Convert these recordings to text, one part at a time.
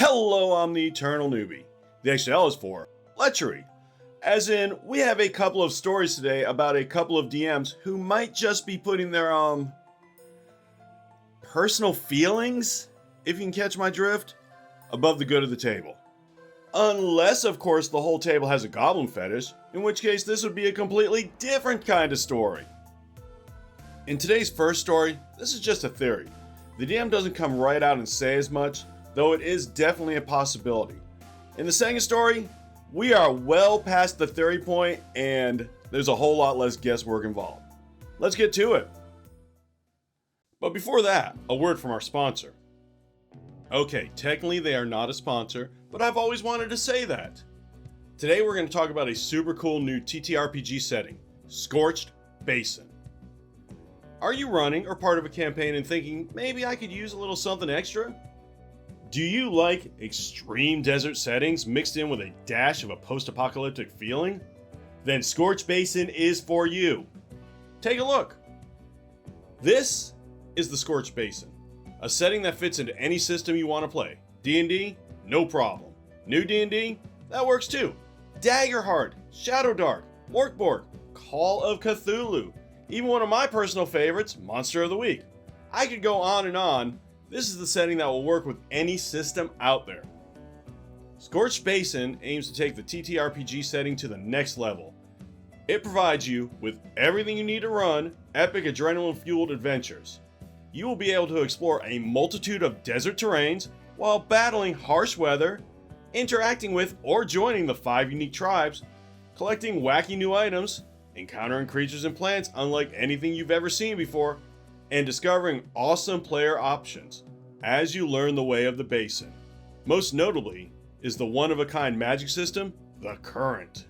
Hello, I'm the Eternal Newbie. The XL is for lechery. As in, we have a couple of stories today about a couple of DMs who might just be putting their, personal feelings, if you can catch my drift, above the good of the table. Unless, of course, the whole table has a goblin fetish, in which case this would be a completely different kind of story. In today's first story, this is just a theory. The DM doesn't come right out and say as much, though it is definitely a possibility. In the second story, we are well past the theory point and there's a whole lot less guesswork involved. Let's get to it. But before that, a word from our sponsor. Okay, technically they are not a sponsor, but I've always wanted to say that. Today we're going to talk about a super cool new TTRPG setting, Scorched Basin. Are you running or part of a campaign and thinking, maybe I could use a little something extra? Do you like extreme desert settings mixed in with a dash of a post-apocalyptic feeling? Then Scorched Basin is for you. Take a look. This is the Scorched Basin, a setting that fits into any system you want to play. D&D? No problem. New D&D? That works too. Daggerheart, Shadowdark, Morkborg, Call of Cthulhu, even one of my personal favorites, Monster of the Week. I could go on and on. This is the setting that will work with any system out there. Scorched Basin aims to take the TTRPG setting to the next level. It provides you with everything you need to run epic adrenaline-fueled adventures. You will be able to explore a multitude of desert terrains while battling harsh weather, interacting with or joining the 5 unique tribes, collecting wacky new items, encountering creatures and plants unlike anything you've ever seen before, and discovering awesome player options as you learn the way of the basin. Most notably is the one-of-a-kind magic system, the Current.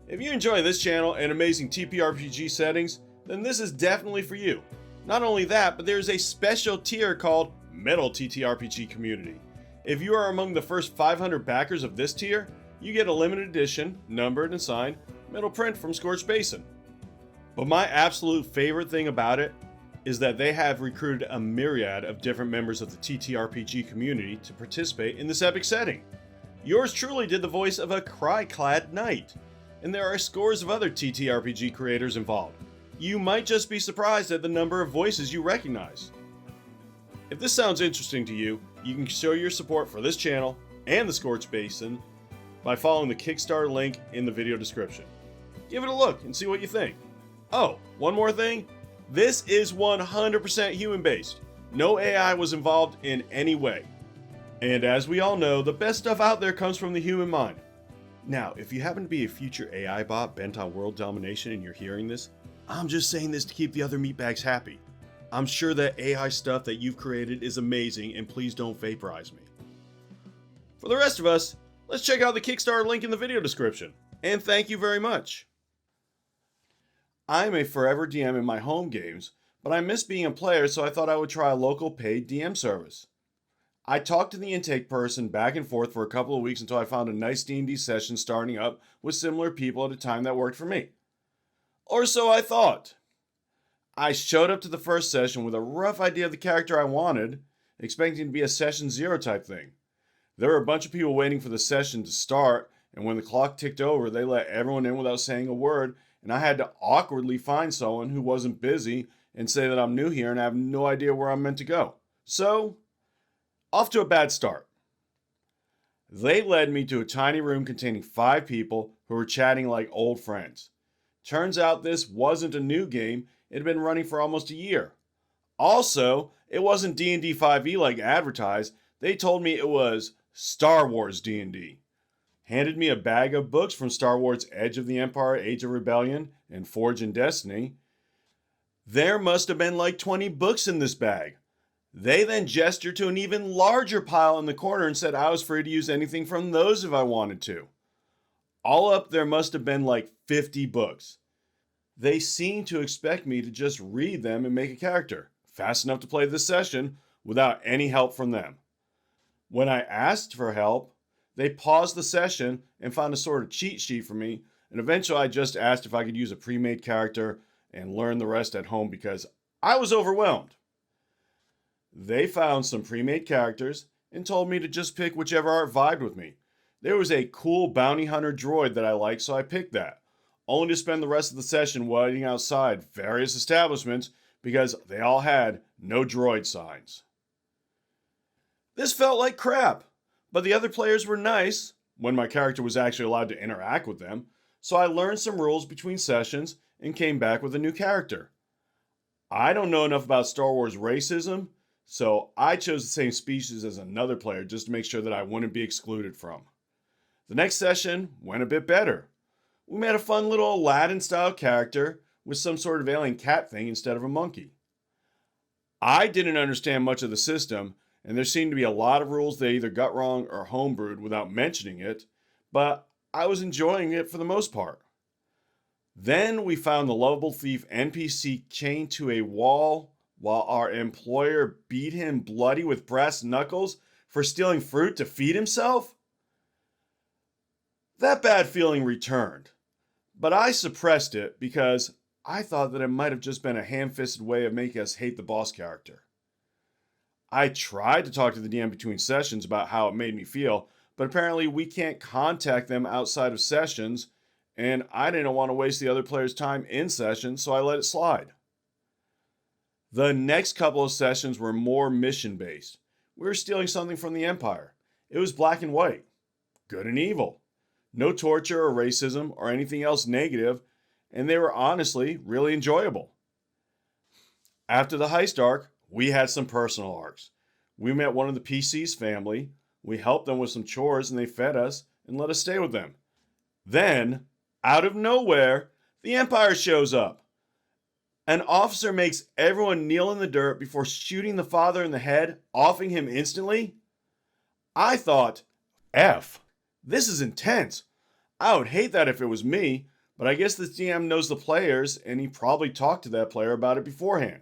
If you enjoy this channel and amazing TPRPG settings, then this is definitely for you. Not only that, but there's a special tier called Metal TTRPG Community. If you are among the first 500 backers of this tier, you get a limited edition, numbered and signed, metal print from Scorched Basin. But my absolute favorite thing about it is that they have recruited a myriad of different members of the TTRPG community to participate in this epic setting. Yours truly did the voice of a cry-clad knight, and there are scores of other TTRPG creators involved. You might just be surprised at the number of voices you recognize. If this sounds interesting to you, you can show your support for this channel and the Scorched Basin by following the Kickstarter link in the video description. Give it a look and see what you think. Oh, one more thing. This is 100% human-based. No AI was involved in any way. And as we all know, the best stuff out there comes from the human mind. Now, if you happen to be a future AI bot bent on world domination and you're hearing this, I'm just saying this to keep the other meatbags happy. I'm sure that AI stuff that you've created is amazing, and please don't vaporize me. For the rest of us, let's check out the Kickstarter link in the video description. And thank you very much. I'm a forever DM in my home games, but I miss being a player, so I thought I would try a local paid DM service. I talked to the intake person back and forth for a couple of weeks until I found a nice D&D session starting up with similar people at a time that worked for me. Or so I thought. I showed up to the first session with a rough idea of the character I wanted, expecting to be a session 0 type thing. There were a bunch of people waiting for the session to start, and when the clock ticked over, they let everyone in without saying a word, and I had to awkwardly find someone who wasn't busy and say that I'm new here and I have no idea where I'm meant to go. So, off to a bad start. They led me to a tiny room containing 5 people who were chatting like old friends. Turns out this wasn't a new game, it had been running for almost a year. Also, it wasn't D&D 5e like advertised, they told me it was Star Wars D&D. Handed me a bag of books from Star Wars Edge of the Empire, Age of Rebellion, and Forge in Destiny. There must have been like 20 books in this bag. They then gestured to an even larger pile in the corner and said I was free to use anything from those if I wanted to. All up, there must have been like 50 books. They seemed to expect me to just read them and make a character, fast enough to play this session, without any help from them. When I asked for help, they paused the session and found a sort of cheat sheet for me, and eventually I just asked if I could use a pre-made character and learn the rest at home because I was overwhelmed. They found some pre-made characters and told me to just pick whichever art vibed with me. There was a cool bounty hunter droid that I liked, so I picked that, only to spend the rest of the session waiting outside various establishments because they all had no droid signs. This felt like crap, but the other players were nice when my character was actually allowed to interact with them, so I learned some rules between sessions and came back with a new character. I don't know enough about Star Wars racism, so I chose the same species as another player just to make sure that I wouldn't be excluded from. The next session went a bit better. We made a fun little Aladdin-style character with some sort of alien cat thing instead of a monkey. I didn't understand much of the system, and there seemed to be a lot of rules they either got wrong or homebrewed without mentioning it, but I was enjoying it for the most part. Then we found the lovable thief NPC chained to a wall while our employer beat him bloody with brass knuckles for stealing fruit to feed himself. That bad feeling returned, but I suppressed it because I thought that it might have just been a ham-fisted way of making us hate the boss character. I tried to talk to the DM between sessions about how it made me feel, but apparently we can't contact them outside of sessions, and I didn't want to waste the other player's time in session, so I let it slide. The next couple of sessions were more mission-based. We were stealing something from the Empire. It was black and white, good and evil. No torture or racism or anything else negative, and they were honestly really enjoyable. After the heist arc, we had some personal arcs. We met one of the PC's family, we helped them with some chores, and they fed us and let us stay with them. Then, out of nowhere, the Empire shows up. An officer makes everyone kneel in the dirt before shooting the father in the head, offing him instantly. I thought, F, this is intense. I would hate that if it was me, but I guess the DM knows the players, and he probably talked to that player about it beforehand.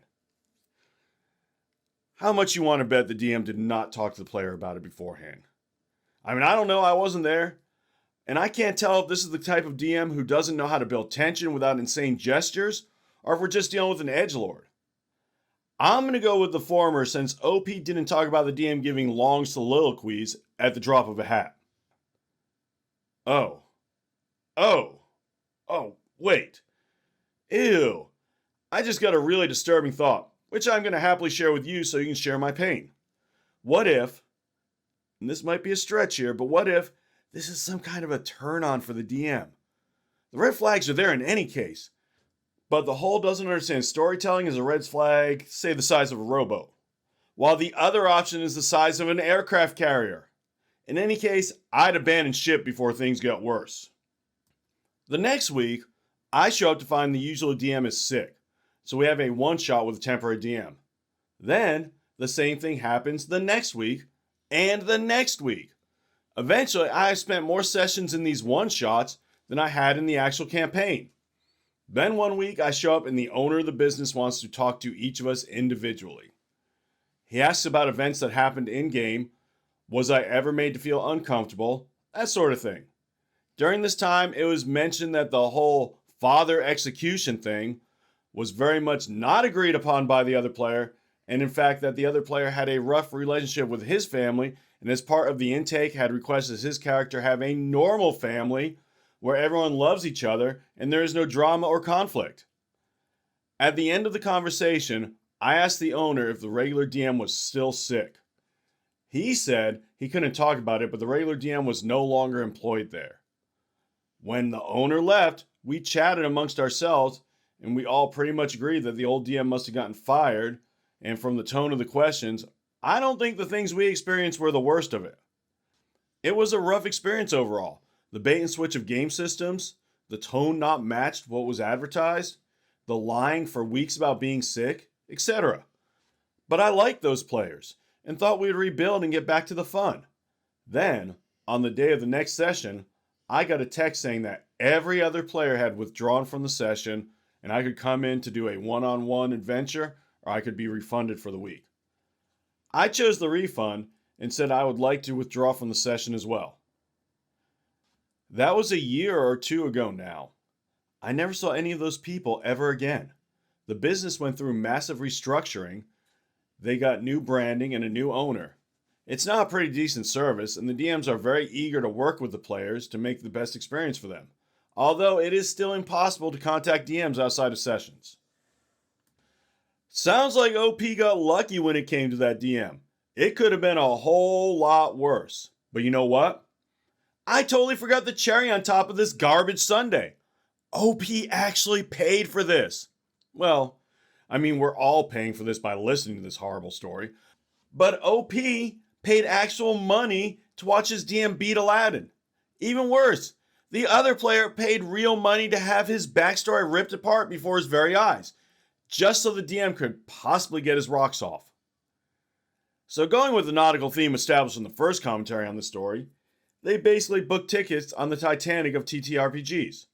How much you want to bet the DM did not talk to the player about it beforehand? I mean, I don't know, I wasn't there. And I can't tell if this is the type of DM who doesn't know how to build tension without insane gestures, or if we're just dealing with an edgelord. I'm going to go with the former since OP didn't talk about the DM giving long soliloquies at the drop of a hat. Oh, wait. Ew. I just got a really disturbing thought, which I'm going to happily share with you so you can share my pain. What if, and this might be a stretch here, but what if this is some kind of a turn-on for the DM? The red flags are there in any case, but the whole doesn't understand storytelling is a red flag, say the size of a rowboat, while the other option is the size of an aircraft carrier. In any case, I'd abandon ship before things got worse. The next week, I show up to find the usual DM is sick, so we have a one-shot with a temporary DM. Then, the same thing happens the next week, and the next week. Eventually, I have spent more sessions in these one-shots than I had in the actual campaign. Then one week, I show up and the owner of the business wants to talk to each of us individually. He asks about events that happened in-game, was I ever made to feel uncomfortable, that sort of thing. During this time, it was mentioned that the whole father execution thing was very much not agreed upon by the other player, and in fact that the other player had a rough relationship with his family, and as part of the intake had requested his character have a normal family where everyone loves each other and there is no drama or conflict. At the end of the conversation, I asked the owner if the regular DM was still sick. He said he couldn't talk about it, but the regular DM was no longer employed there. When the owner left, we chatted amongst ourselves, and we all pretty much agreed that the old DM must have gotten fired, and from the tone of the questions, I don't think the things we experienced were the worst of it. It was a rough experience overall. The bait and switch of game systems, the tone not matched what was advertised, the lying for weeks about being sick, etc. But I liked those players, and thought we'd rebuild and get back to the fun. Then, on the day of the next session, I got a text saying that every other player had withdrawn from the session and I could come in to do a one-on-one adventure or I could be refunded for the week. I chose the refund and said I would like to withdraw from the session as well. That was a year or two ago now. I never saw any of those people ever again. The business went through massive restructuring. They got new branding and a new owner. It's now a pretty decent service, and the DMs are very eager to work with the players to make the best experience for them, although it is still impossible to contact DMs outside of sessions. Sounds like OP got lucky when it came to that DM. It could have been a whole lot worse. But you know what? I totally forgot the cherry on top of this garbage sundae. OP actually paid for this. Well, I mean, we're all paying for this by listening to this horrible story. But OP paid actual money to watch his DM beat Aladdin. Even worse, the other player paid real money to have his backstory ripped apart before his very eyes, just so the DM could possibly get his rocks off. So going with the nautical theme established in the first commentary on the story, they basically booked tickets on the Titanic of TTRPGs.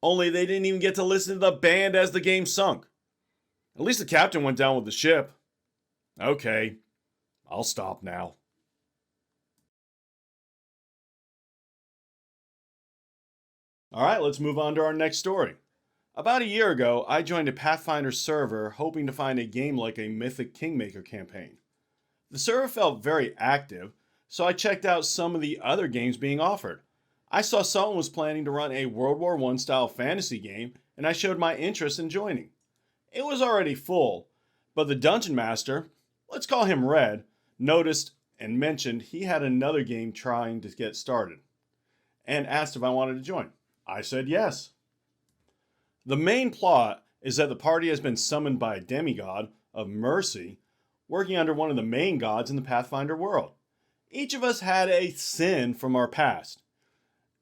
Only they didn't even get to listen to the band as the game sunk. At least the captain went down with the ship. Okay, I'll stop now. Alright, let's move on to our next story. About a year ago, I joined a Pathfinder server hoping to find a game like a Mythic Kingmaker campaign. The server felt very active, so I checked out some of the other games being offered. I saw someone was planning to run a World War I style fantasy game, and I showed my interest in joining. It was already full, but the dungeon master, let's call him Red, noticed and mentioned he had another game trying to get started, and asked if I wanted to join. I said yes. The main plot is that the party has been summoned by a demigod of mercy, working under one of the main gods in the Pathfinder world. Each of us had a sin from our past,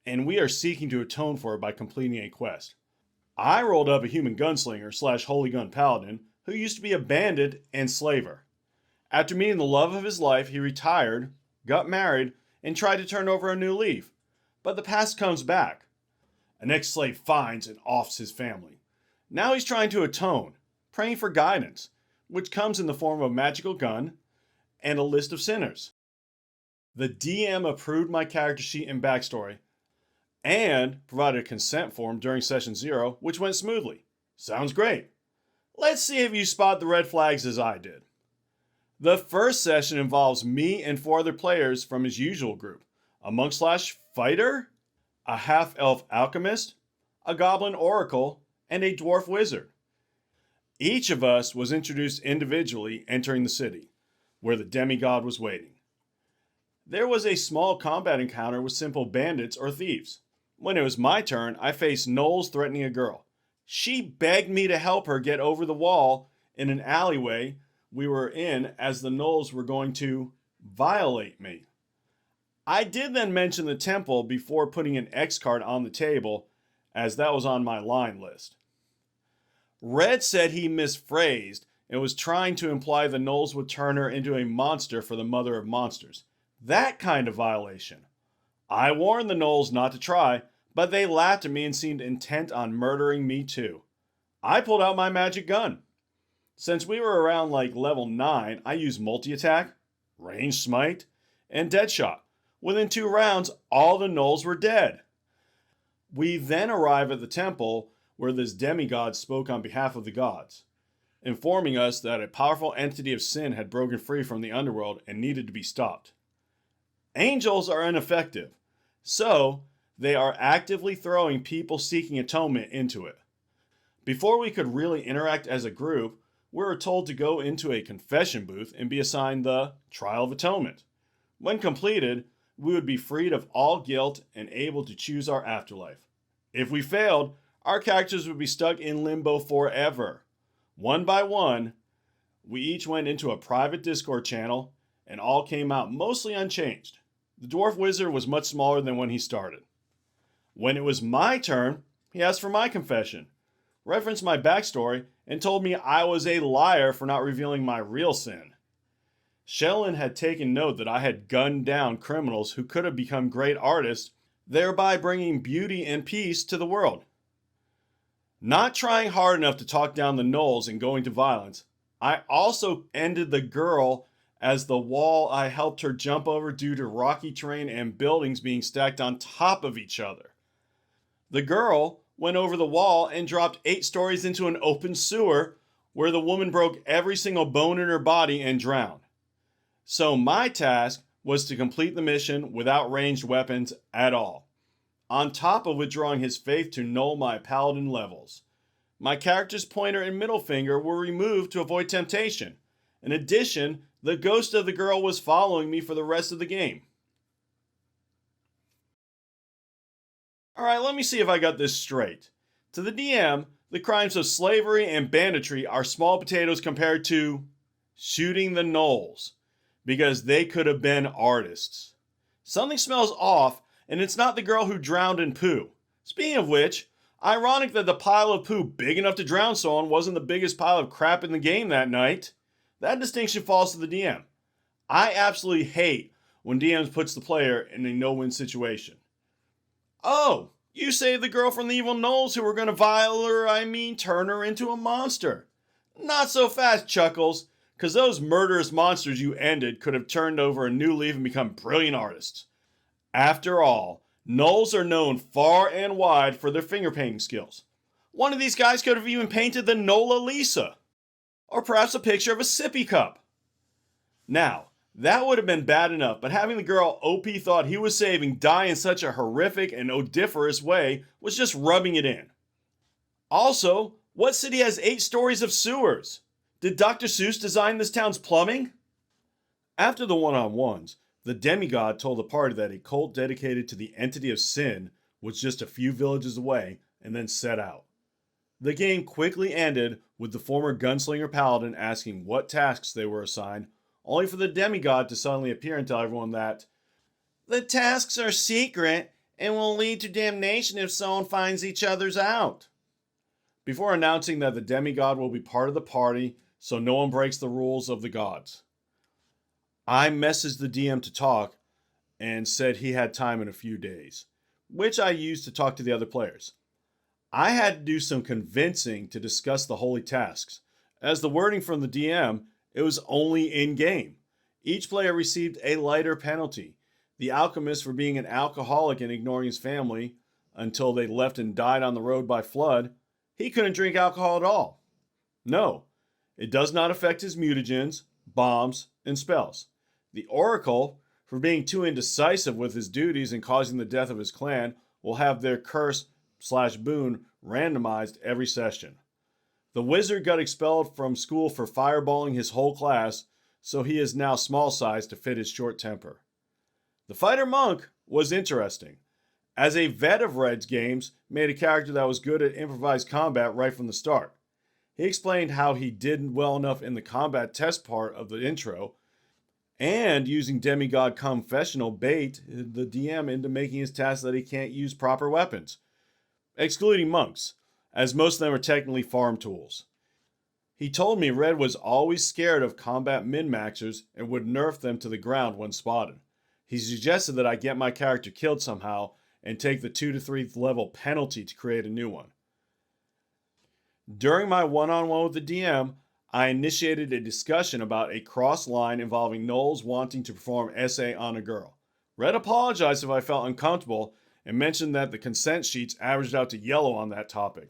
and we are seeking to atone for it by completing a quest. I rolled up a human gunslinger / holy gun paladin who used to be a bandit and slaver. After meeting the love of his life, he retired, got married, and tried to turn over a new leaf. But the past comes back. An ex-slave finds and offs his family. Now he's trying to atone, praying for guidance, which comes in the form of a magical gun and a list of sinners. The DM approved my character sheet and backstory, and provided a consent form during session 0, which went smoothly. Sounds great. Let's see if you spot the red flags as I did. The first session involves me and 4 other players from his usual group, a monk / fighter, a half-elf alchemist, a goblin oracle, and a dwarf wizard. Each of us was introduced individually entering the city, where the demigod was waiting. There was a small combat encounter with simple bandits or thieves. When it was my turn, I faced gnolls threatening a girl. She begged me to help her get over the wall in an alleyway we were in, as the gnolls were going to violate me. I did then mention the temple before putting an X card on the table, as that was on my line list. Red said he misphrased and was trying to imply the gnolls would turn her into a monster for the mother of monsters. That kind of violation. I warned the gnolls not to try, but they laughed at me and seemed intent on murdering me too. I pulled out my magic gun. Since we were around like level 9, I used multi-attack, range smite, and dead shot. Within 2 rounds, all the gnolls were dead. We then arrive at the temple where this demigod spoke on behalf of the gods, informing us that a powerful entity of sin had broken free from the underworld and needed to be stopped. Angels are ineffective, so they are actively throwing people seeking atonement into it. Before we could really interact as a group, we were told to go into a confession booth and be assigned the Trial of Atonement. When completed, we would be freed of all guilt and able to choose our afterlife. If we failed, our characters would be stuck in limbo forever. One by one, we each went into a private Discord channel and all came out mostly unchanged. The dwarf wizard was much smaller than when he started. When it was my turn, he asked for my confession, referenced my backstory, and told me I was a liar for not revealing my real sin. Shellin had taken note that I had gunned down criminals who could have become great artists, thereby bringing beauty and peace to the world. Not trying hard enough to talk down the gnolls and going to violence, I also ended the girl as the wall I helped her jump over due to rocky terrain and buildings being stacked on top of each other. The girl went over the wall and dropped 8 stories into an open sewer where the woman broke every single bone in her body and drowned. So my task was to complete the mission without ranged weapons at all, on top of withdrawing his faith to null my paladin levels. My character's pointer and middle finger were removed to avoid temptation. In addition, the ghost of the girl was following me for the rest of the game. Alright, let me see if I got this straight. To the DM, the crimes of slavery and banditry are small potatoes compared to shooting the gnolls, because they could have been artists. Something smells off, and it's not the girl who drowned in poo. Speaking of which, ironic that the pile of poo big enough to drown someone wasn't the biggest pile of crap in the game that night. That distinction falls to the DM. I absolutely hate when DMs puts the player in a no-win situation. Oh, you saved the girl from the evil gnolls who were going to turn her into a monster. Not so fast, Chuckles, because those murderous monsters you ended could have turned over a new leaf and become brilliant artists. After all, gnolls are known far and wide for their finger painting skills. One of these guys could have even painted the Nola Lisa, or perhaps a picture of a sippy cup. Now, that would have been bad enough, but having the girl OP thought he was saving die in such a horrific and odoriferous way was just rubbing it in. Also, what city has 8 stories of sewers? Did Dr. Seuss design this town's plumbing? After the one-on-ones, the demigod told the party that a cult dedicated to the entity of sin was just a few villages away and then set out. The game quickly ended with the former gunslinger paladin asking what tasks they were assigned, only for the demigod to suddenly appear and tell everyone that the tasks are secret and will lead to damnation if someone finds each other's out. Before announcing that the demigod will be part of the party so no one breaks the rules of the gods. I messaged the DM to talk and said he had time in a few days, which I used to talk to the other players. I had to do some convincing to discuss the holy tasks. As the wording from the DM, it was only in-game. Each player received a lighter penalty. The alchemist for being an alcoholic and ignoring his family until they left and died on the road by flood. He couldn't drink alcohol at all. No, it does not affect his mutagens, bombs, and spells. The oracle, for being too indecisive with his duties and causing the death of his clan, will have their curse/boon randomized every session. The wizard got expelled from school for fireballing his whole class, so he is now small sized to fit his short temper. The fighter monk was interesting. As a vet of Red's games, made a character that was good at improvised combat right from the start. He explained how he did well enough in the combat test part of the intro, and using demigod confessional bait the DM into making his task that he can't use proper weapons, excluding monks, as most of them are technically farm tools. He told me Red was always scared of combat min-maxers and would nerf them to the ground when spotted. He suggested that I get my character killed somehow and take the 2 to 3 level penalty to create a new one. During my one-on-one with the DM, I initiated a discussion about a cross line involving gnolls wanting to perform SA on a girl. Red apologized if I felt uncomfortable and mentioned that the consent sheets averaged out to yellow on that topic.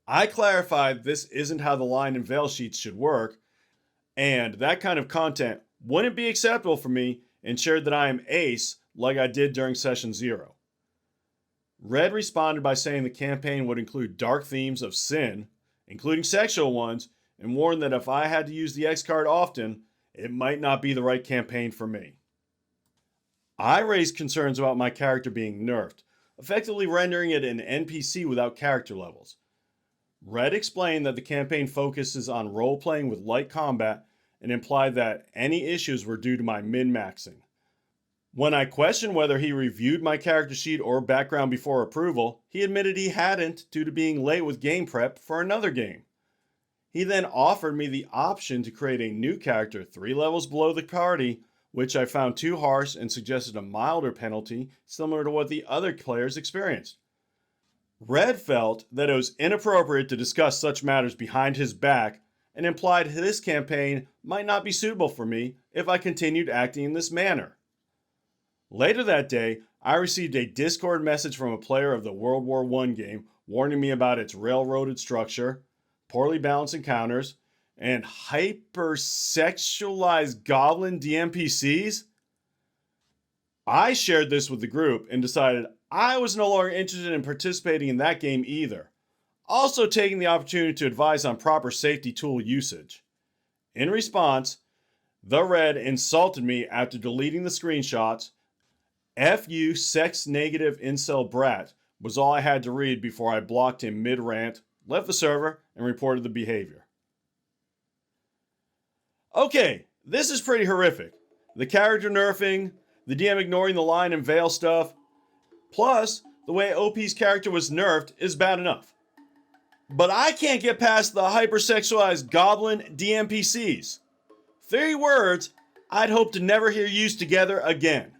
I clarified this isn't how the line and veil sheets should work, and that kind of content wouldn't be acceptable for me, and shared that I am ace like I did during session 0. Red responded by saying the campaign would include dark themes of sin, including sexual ones, and warned that if I had to use the X card often, it might not be the right campaign for me. I raised concerns about my character being nerfed, effectively rendering it an NPC without character levels. Red explained that the campaign focuses on role-playing with light combat and implied that any issues were due to my min-maxing. When I questioned whether he reviewed my character sheet or background before approval, he admitted he hadn't due to being late with game prep for another game. He then offered me the option to create a new character 3 levels below the party, which I found too harsh and suggested a milder penalty similar to what the other players experienced. Red felt that it was inappropriate to discuss such matters behind his back and implied this campaign might not be suitable for me if I continued acting in this manner. Later that day, I received a Discord message from a player of the World War I game warning me about its railroaded structure, poorly balanced encounters, and hypersexualized goblin NPCs? I shared this with the group and decided I was no longer interested in participating in that game either, also taking the opportunity to advise on proper safety tool usage. In response, the Red insulted me after deleting the screenshots. F you, sex negative incel brat was all I had to read before I blocked him mid-rant, left the server, and reported the behavior. Okay, this is pretty horrific. The character nerfing, the DM ignoring the line and veil stuff, plus the way OP's character was nerfed is bad enough. But I can't get past the hypersexualized goblin NPCs. 3 words I'd hope to never hear used together again.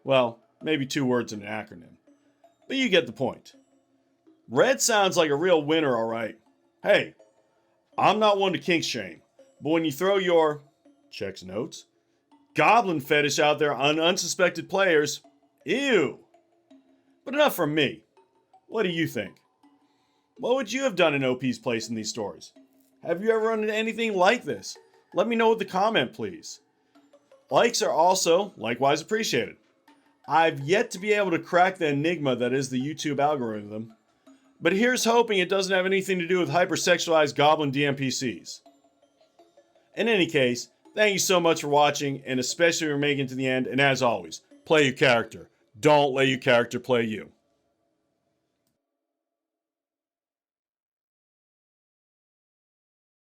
Well, maybe 2 words in an acronym. But you get the point. Red sounds like a real winner, alright. Hey, I'm not one to kink shame, but when you throw your, checks notes, goblin fetish out there on unsuspected players, ew. But enough from me. What do you think? What would you have done in OP's place in these stories? Have you ever run into anything like this? Let me know with the comment, please. Likes are also likewise appreciated. I've yet to be able to crack the enigma that is the YouTube algorithm, but here's hoping it doesn't have anything to do with hypersexualized goblin NPCs. In any case, thank you so much for watching, and especially for making it to the end, and as always, play your character. Don't let your character play you.